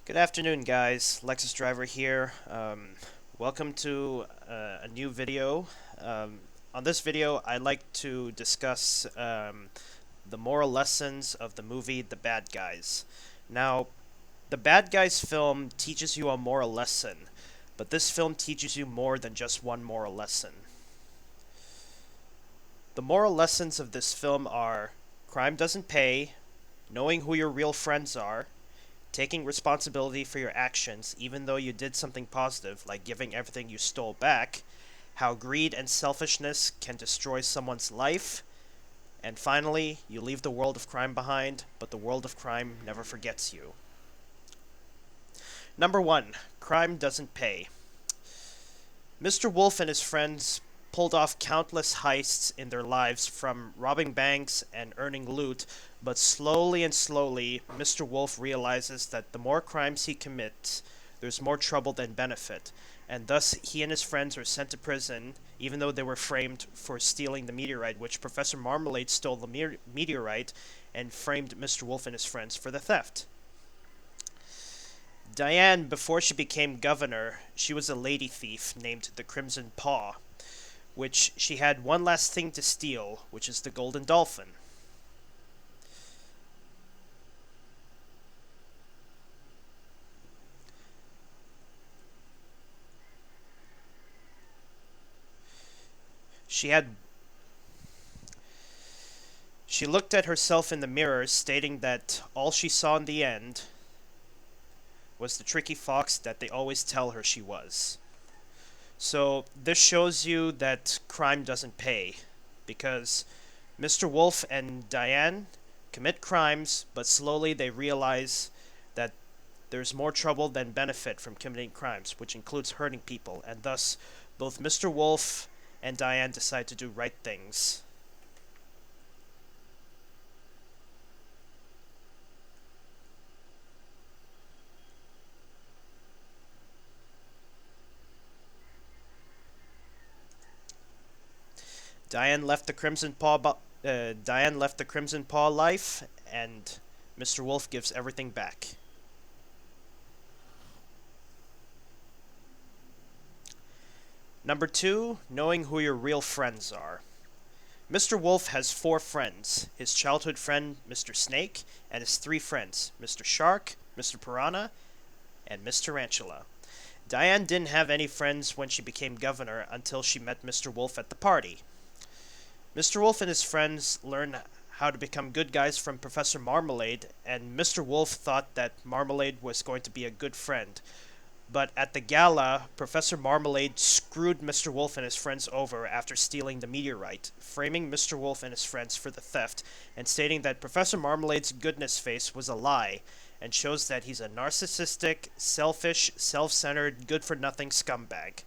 Good afternoon, guys. Lexus Driver here. Welcome to a new video. On this video, I'd like to discuss the moral lessons of the movie The Bad Guys. Now, the Bad Guys film teaches you a moral lesson, but this film teaches you more than just one moral lesson. The moral lessons of this film are crime doesn't pay, knowing who your real friends are, taking responsibility for your actions even though you did something positive, like giving everything you stole back, how greed and selfishness can destroy someone's life, and finally, you leave the world of crime behind, but the world of crime never forgets you. Number 1. Crime doesn't pay. Mr. Wolf and his friends pulled off countless heists in their lives, from robbing banks and earning loot, but slowly and slowly, Mr. Wolf realizes that the more crimes he commits, there's more trouble than benefit, and thus he and his friends are sent to prison, even though they were framed for stealing the meteorite, which Professor Marmalade stole the meteorite and framed Mr. Wolf and his friends for the theft. Diane, before she became governor, she was a lady thief named the Crimson Paw, which she had one last thing to steal, which is the Golden Dolphin. She had she looked at herself in the mirror, stating that all she saw in the end was the tricky fox that they always tell her she was. So this shows you that crime doesn't pay, because Mr. Wolf and Diane commit crimes, but slowly they realize that there's more trouble than benefit from committing crimes, which includes hurting people, and thus both Mr. Wolf and Diane decide to do right things. Diane left the Crimson Paw life, and Mr. Wolf gives everything back. Number 2, knowing who your real friends are. Mr. Wolf has 4 friends: his childhood friend, Mr. Snake, and his 3 friends, Mr. Shark, Mr. Piranha, and Miss Tarantula. Diane didn't have any friends when she became governor until she met Mr. Wolf at the party. Mr. Wolf and his friends learned how to become good guys from Professor Marmalade, and Mr. Wolf thought that Marmalade was going to be a good friend. But at the gala, Professor Marmalade screwed Mr. Wolf and his friends over after stealing the meteorite, framing Mr. Wolf and his friends for the theft, and stating that Professor Marmalade's goodness face was a lie, and shows that he's a narcissistic, selfish, self-centered, good-for-nothing scumbag.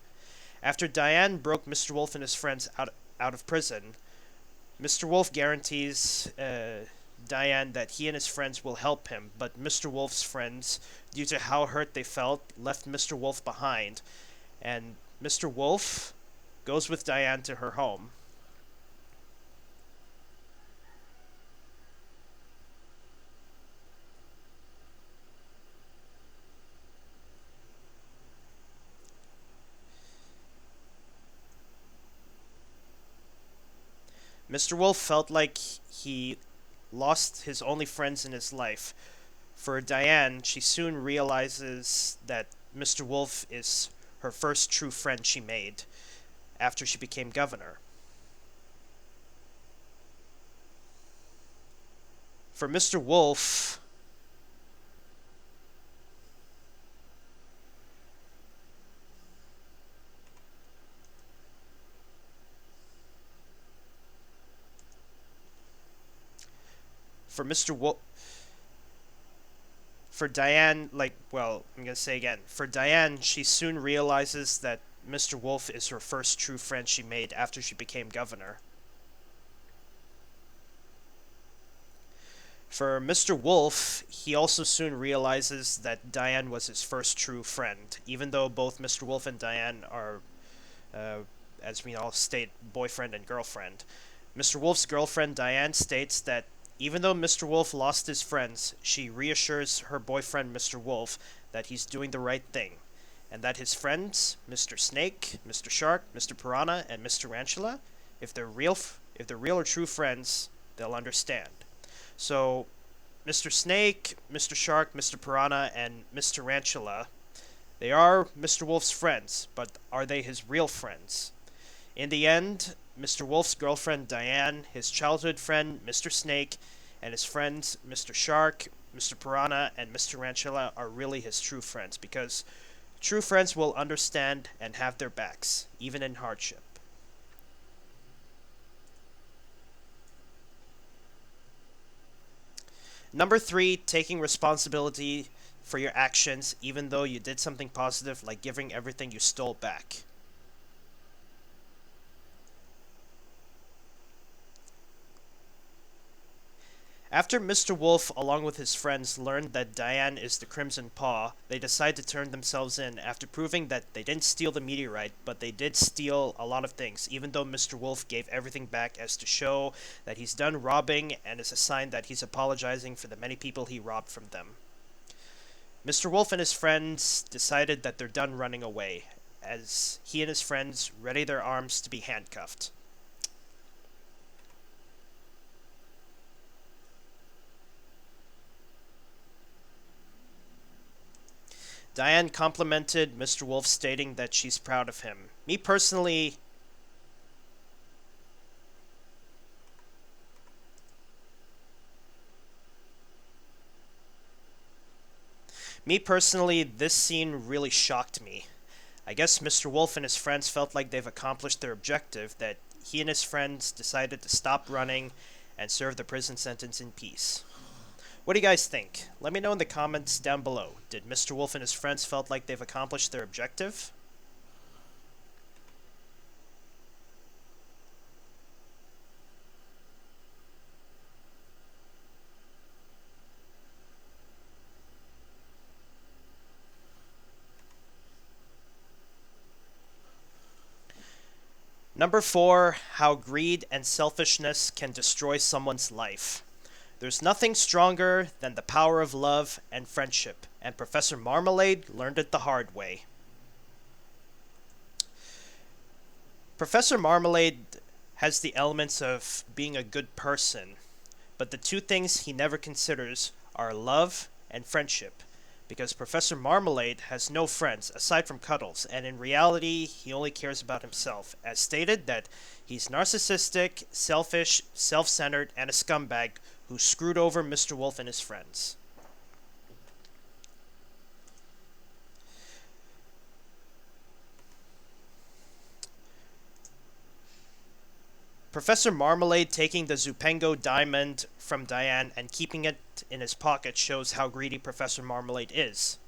After Diane broke Mr. Wolf and his friends out of prison, Mr. Wolf guarantees Diane that he and his friends will help him, but Mr. Wolf's friends, due to how hurt they felt, left Mr. Wolf behind, and Mr. Wolf goes with Diane to her home. Mr. Wolf felt like he lost his only friends in his life. For Diane, she soon realizes that Mr. Wolf is her first true friend she made after she became governor. For Mr. Wolf, for Mr. Wolf, for Diane, I'm gonna say again, for Diane, she soon realizes that Mr. Wolf is her first true friend she made after she became governor. For Mr. Wolf, he also soon realizes that Diane was his first true friend, even though both Mr. Wolf and Diane are, uh, as we all state, boyfriend and girlfriend. Mr. Wolf's girlfriend Diane states that Even though Mr. Wolf lost his friends, she reassures her boyfriend, Mr. Wolf, that he's doing the right thing, and that his friends, Mr. Snake, Mr. Shark, Mr. Piranha, and Mr. Tarantula, if they're real or true friends, they'll understand. So, Mr. Snake, Mr. Shark, Mr. Piranha, and Mr. Tarantula, they are Mr. Wolf's friends, but are they his real friends? In the end, Mr. Wolf's girlfriend Diane, his childhood friend Mr. Snake, and his friends Mr. Shark, Mr. Piranha, and Mr. Tarantula are really his true friends because true friends will understand and have their backs, even in hardship. Number three, taking responsibility for your actions even though you did something positive like giving everything you stole back. After Mr. Wolf, along with his friends, learned that Diane is the Crimson Paw, they decide to turn themselves in after proving that they didn't steal the meteorite, but they did steal a lot of things, even though Mr. Wolf gave everything back as to show that he's done robbing and is a sign that he's apologizing for the many people he robbed from them. Mr. Wolf and his friends decided that they're done running away, as he and his friends ready their arms to be handcuffed. Diane complimented Mr. Wolf, stating that she's proud of him. Me personally, this scene really shocked me. I guess Mr. Wolf and his friends felt like they've accomplished their objective, that he and his friends decided to stop running and serve the prison sentence in peace. What do you guys think? Let me know in the comments down below. Did Mr. Wolf and his friends felt like they've accomplished their objective? Number 4, how greed and selfishness can destroy someone's life. There's nothing stronger than the power of love and friendship, and Professor Marmalade learned it the hard way. Professor Marmalade has the elements of being a good person, but the two things he never considers are love and friendship, because Professor Marmalade has no friends aside from Cuddles, and in reality, he only cares about himself. As stated, that he's narcissistic, selfish, self-centered, and a scumbag who screwed over Mr. Wolf and his friends. Professor Marmalade taking the Zupengo diamond from Diane and keeping it in his pocket shows how greedy Professor Marmalade is.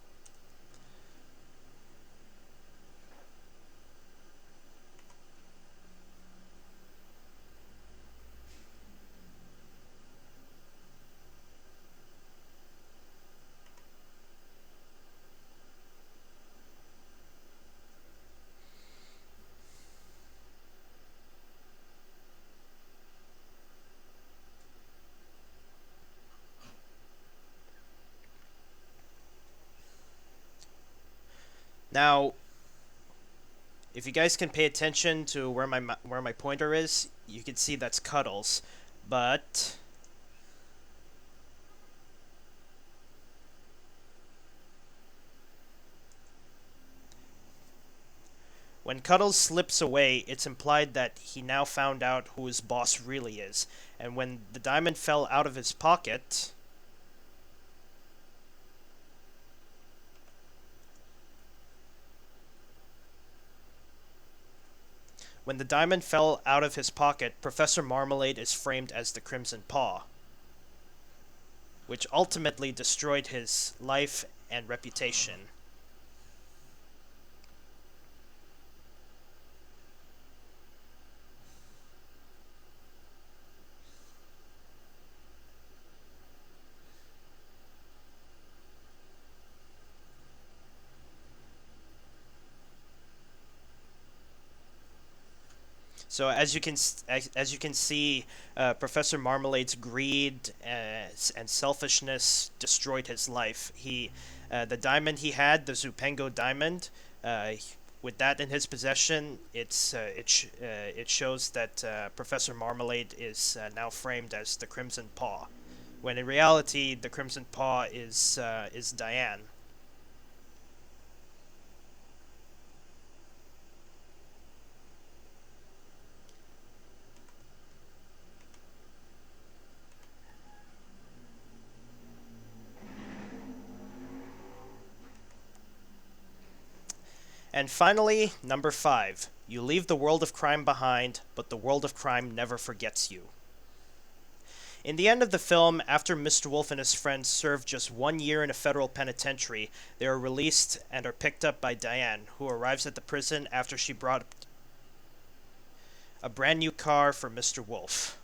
Now, if you guys can pay attention to where my pointer is, you can see that's Cuddles. But when Cuddles slips away, it's implied that he now found out who his boss really is. And when the diamond fell out of his pocket, Professor Marmalade is framed as the Crimson Paw, which ultimately destroyed his life and reputation. So as you can see, Professor Marmalade's greed and selfishness destroyed his life. The diamond he had, the Zupengo diamond, uh, with that in his possession, it shows that Professor Marmalade is now framed as the Crimson Paw, when in reality the Crimson Paw is Diane. And finally, number 5. You leave the world of crime behind, but the world of crime never forgets you. In the end of the film, after Mr. Wolf and his friends serve just 1 year in a federal penitentiary, they are released and are picked up by Diane, who arrives at the prison after she brought a brand new car for Mr. Wolf.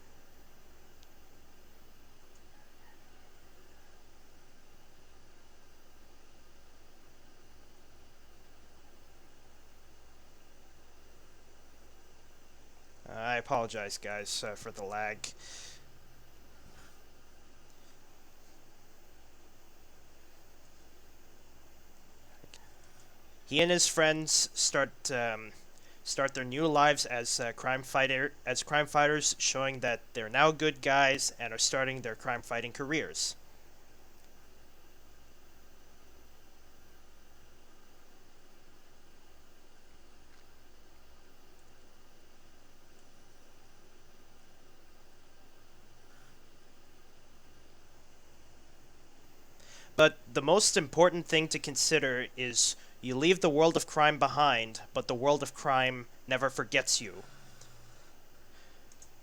I apologize, guys, for the lag. He and his friends start their new lives as crime fighters, showing that they're now good guys and are starting their crime fighting careers. But the most important thing to consider is you leave the world of crime behind, but the world of crime never forgets you.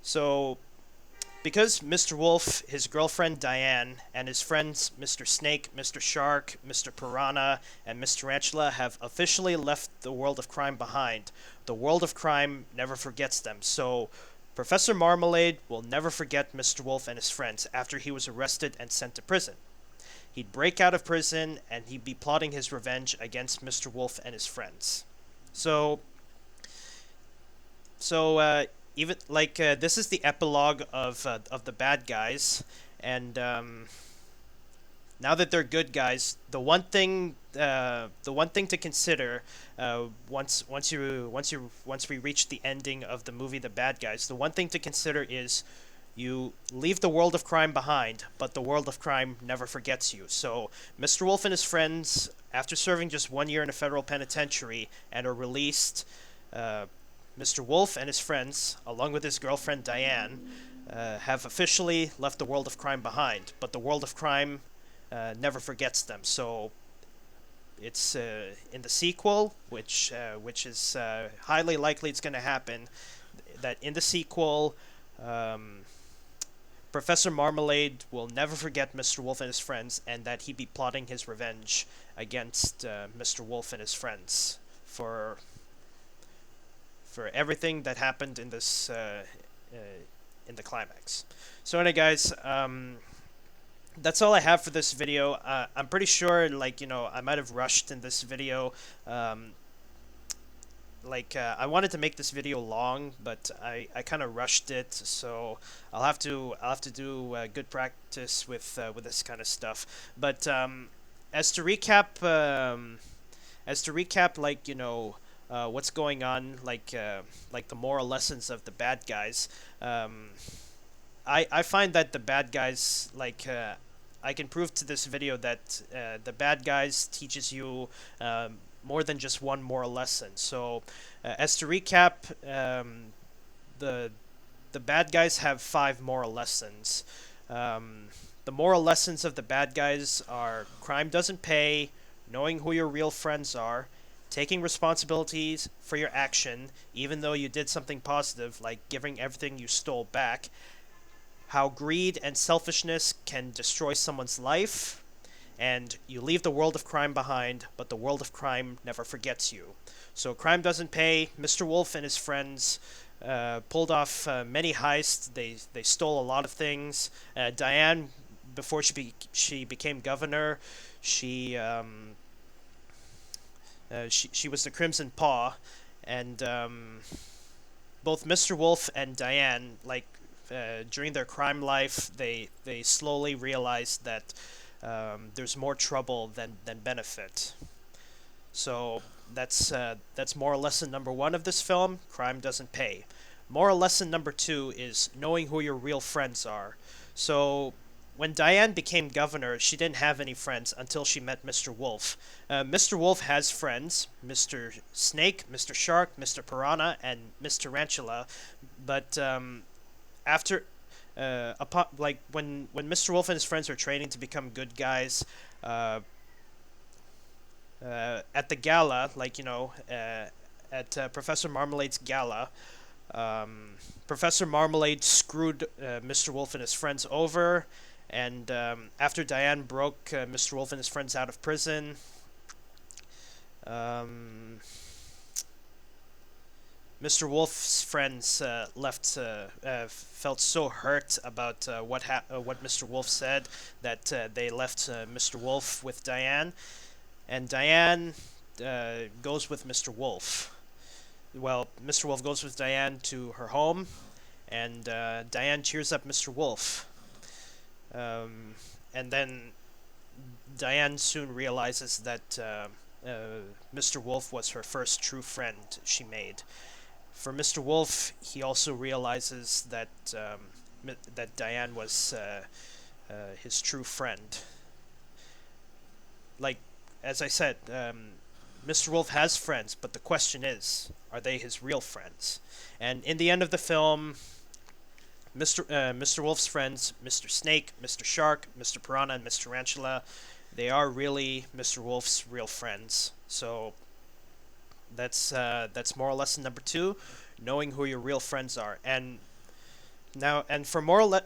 So, because Mr. Wolf, his girlfriend Diane, and his friends Mr. Snake, Mr. Shark, Mr. Piranha, and Miss Tarantula have officially left the world of crime behind, the world of crime never forgets them. So, Professor Marmalade will never forget Mr. Wolf and his friends after he was arrested and sent to prison. He'd break out of prison and he'd be plotting his revenge against Mr. Wolf and his friends. So, so even like this is the epilogue of the bad guys, and now that they're good guys, the one thing to consider once we reach the ending of the movie, The Bad Guys, the one thing to consider is you leave the world of crime behind, but the world of crime never forgets you. So, Mr. Wolf and his friends, after serving just 1 year in a federal penitentiary and are released, uh, Mr. Wolf and his friends, along with his girlfriend Diane, have officially left the world of crime behind, but the world of crime never forgets them. So, it's in the sequel, which is highly likely it's going to happen, that in the sequel, um, Professor Marmalade will never forget Mr. Wolf and his friends, and that he be plotting his revenge against Mr. Wolf and his friends for everything that happened uh, in the climax. So anyway, guys, that's all I have for this video. I'm pretty sure, like, I might have rushed in this video. Um, I wanted to make this video long, but I kind of rushed it, so I'll have to do good practice with this kind of stuff. But as to recap, like, what's going on, like the moral lessons of the bad guys. I find that the bad guys, I can prove to this video that the bad guys teaches you more than just one moral lesson. So, as to recap, the the bad guys have 5 moral lessons. Um, the moral lessons of the bad guys are: crime doesn't pay, knowing who your real friends are, taking responsibilities for your action, even though you did something positive, like giving everything you stole back, how greed and selfishness can destroy someone's life, and you leave the world of crime behind, but the world of crime never forgets you. So crime doesn't pay. Mr. Wolf and his friends pulled off many heists. They stole a lot of things. Diane, before she became governor, she she was the Crimson Paw, and both Mr. Wolf and Diane, like during their crime life, they slowly realized that there's more trouble than benefit. So that's moral lesson number one of this film: crime doesn't pay. Moral lesson number two is knowing who your real friends are. So when Diane became governor, she didn't have any friends until she met Mr. Wolf. Mr. Wolf has friends: Mr. Snake, Mr. Shark, Mr. Piranha, and Mr. Tarantula. But after upon like when Mr. Wolf and his friends are training to become good guys, uh, at the gala, at Professor Marmalade's gala, Professor Marmalade screwed Mr. Wolf and his friends over, and after Diane broke Mr. Wolf and his friends out of prison, um, Mr. Wolf's friends felt so hurt about what Mr. Wolf said that they left Mr. Wolf with Diane, and Diane goes with Mr. Wolf. Well, Mr. Wolf goes with Diane to her home, and Diane cheers up Mr. Wolf. Um, and then Diane soon realizes that Mr. Wolf was her first true friend she made. For Mr. Wolf, he also realizes that Diane was his true friend. Like as I said, Mr. Wolf has friends, but the question is, are they his real friends? And in the end of the film, Mr. Wolf's friends, Mr. Snake, Mr. Shark, Mr. Piranha, and Mr. Tarantula, they are really Mr. Wolf's real friends. So that's moral lesson number two: knowing who your real friends are. And for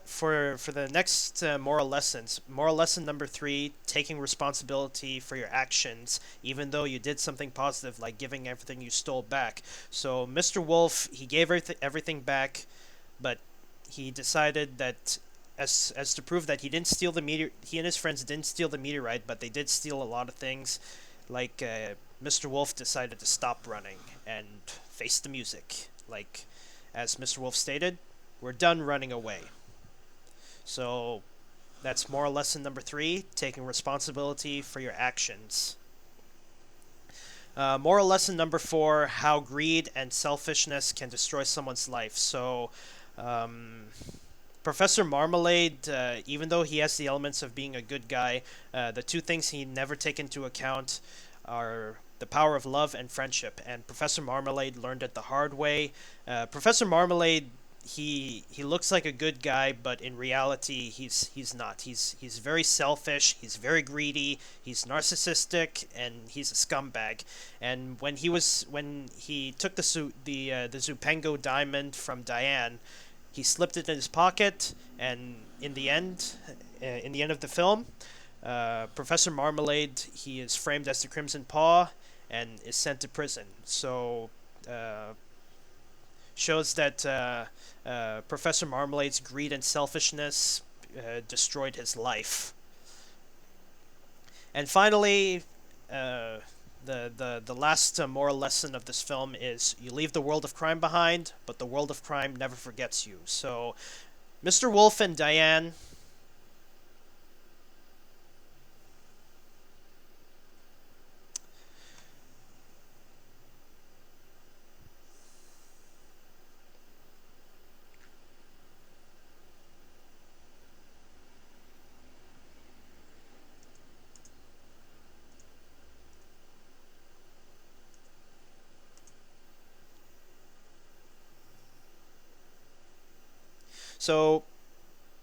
for the next moral lessons, moral lesson number three: taking responsibility for your actions, even though you did something positive, like giving everything you stole back. So Mr. Wolf, he gave everything back, but he decided that as to prove that he didn't steal the meteor, he and his friends didn't steal the meteorite, but they did steal a lot of things. Like Mr. Wolf decided to stop running and face the music. Like as Mr. Wolf stated, we're done running away. So that's moral lesson number three: taking responsibility for your actions. Moral lesson number four: how greed and selfishness can destroy someone's life. So, um, Professor Marmalade, even though he has the elements of being a good guy, the two things he never take into account are the power of love and friendship. And Professor Marmalade learned it the hard way. Professor Marmalade, he looks like a good guy, but in reality, he's not. He's very selfish. He's very greedy. He's narcissistic, and he's a scumbag. And when he took the Zupango diamond from Diane, he slipped it in his pocket, and in the end of the film, Professor Marmalade, he is framed as the Crimson Paw and is sent to prison. So shows that Professor Marmalade's greed and selfishness destroyed his life. And finally, the last moral lesson of this film is: you leave the world of crime behind, but the world of crime never forgets you. So, Mr. Wolf and Diane. So,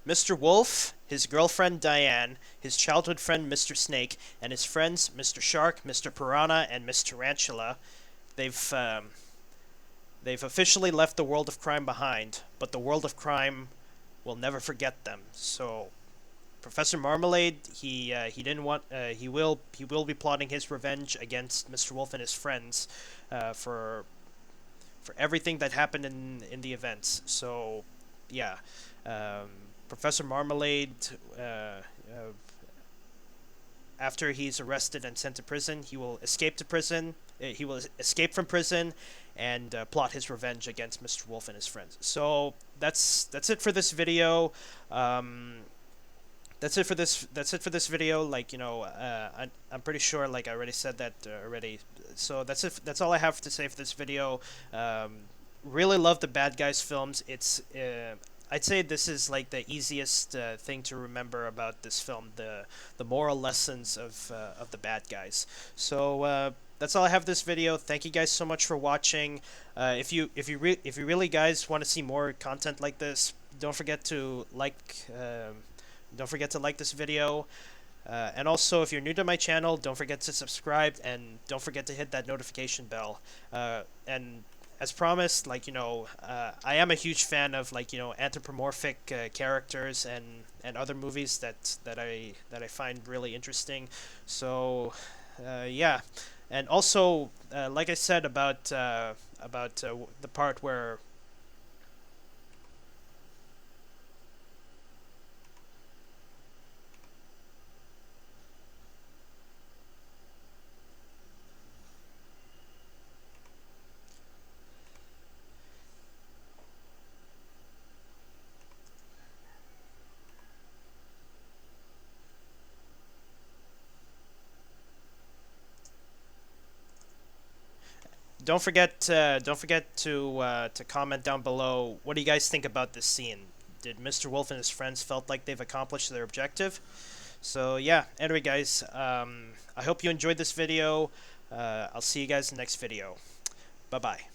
Mr. Wolf, his girlfriend Diane, his childhood friend Mr. Snake, and his friends Mr. Shark, Mr. Piranha, and Miss Tarantula, they've they've officially left the world of crime behind, but the world of crime will never forget them. So, Professor Marmalade, he didn't want he will be plotting his revenge against Mr. Wolf and his friends for everything that happened in the events. So, yeah, um, Professor Marmalade, after he's arrested and sent to prison, he will escape to prison, he will escape from prison and plot his revenge against Mr. Wolf and his friends. So that's it for this video. That's it for this. That's it for this video. Like, I'm pretty sure, like, I already said that already. So that's it. That's all I have to say for this video. Really love the Bad Guys films. I'd say this is like the easiest thing to remember about this film, the moral lessons of the bad guys. So that's all I have this video. Thank you guys so much for watching. If you really guys want to see more content like this, don't forget to like this video. And also, if you're new to my channel, don't forget to subscribe and don't forget to hit that notification bell. And as promised, I am a huge fan of anthropomorphic characters and other movies that I find really interesting. So yeah, and also like I said about the part where don't forget to comment down below. What do you guys think about this scene? Did Mr. Wolf and his friends felt like they've accomplished their objective? So yeah. Anyway, guys, I hope you enjoyed this video. I'll see you guys in the next video. Bye bye.